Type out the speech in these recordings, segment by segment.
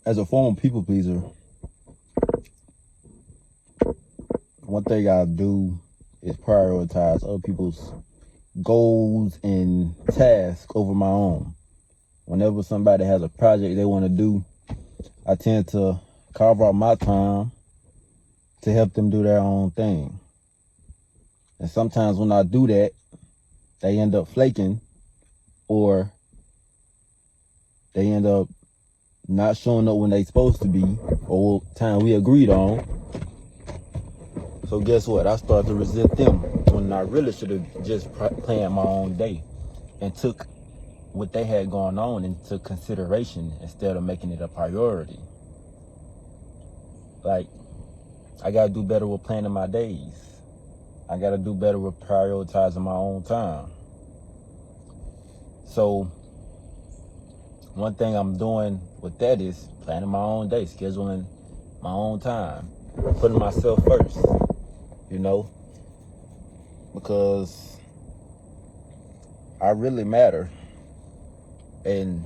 as a former people pleaser, one thing I do is prioritize other people's goals and tasks over my own. Whenever somebody has a project they want to do, I tend to carve out my time to help them do their own thing. And sometimes when I do that, they end up flaking, or they end up not showing up when they supposed to be, or time we agreed on. So guess what? I start to resent them when I really should have just planned my own day and took what they had going on into consideration instead of making it a priority. Like, I gotta do better with planning my days. I gotta do better with prioritizing my own time. So one thing I'm doing with that is planning my own day, scheduling my own time, putting myself first, because I really matter. And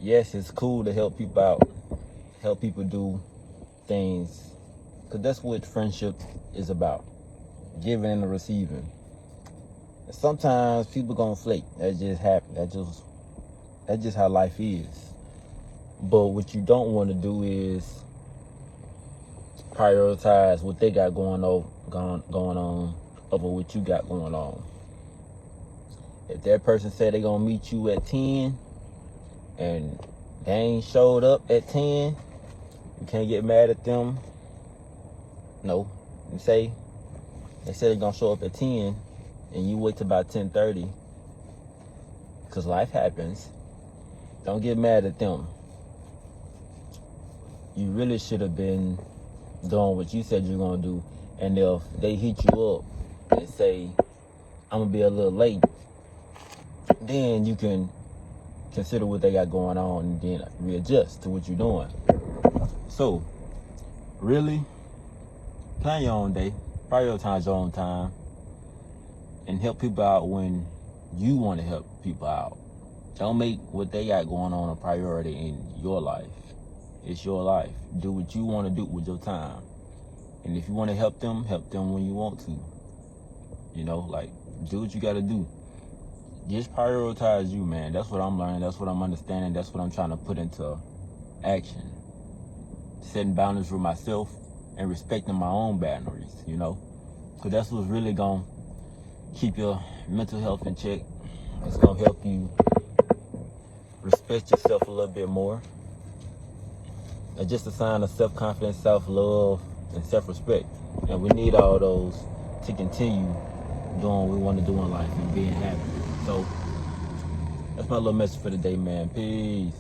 yes, it's cool to help people out, help people do things, because that's what friendship is about, giving and receiving. And sometimes people gonna flake. That just happens. That's just how life is. But what you don't want to do is prioritize what they got going on over what you got going on. If that person said they gonna meet you at 10 and they ain't showed up at 10, you can't get mad at them. No, you say they said they're gonna show up at 10 and you wait till about 10:30, because life happens. Don't get mad at them. You really should have been doing what you said you're gonna do. And if they hit you up and say, I'm gonna be a little late, then you can consider what they got going on and then readjust to what you're doing. So, really, plan your own day, prioritize your own time, and help people out when you want to help people out. Don't make what they got going on a priority in your life. It's your life. Do what you want to do with your time. And if you want to help them when you want to. Do what you got to do. Just prioritize you, man. That's what I'm learning. That's what I'm understanding. That's what I'm trying to put into action. Setting boundaries for myself and respecting my own boundaries, Because that's what's really going to keep your mental health in check. It's going to help you respect yourself a little bit more. It's just a sign of self-confidence, self-love, and self-respect. And we need all those to continue doing what we want to do in life and being happy. So that's my little message for the day, man. Peace.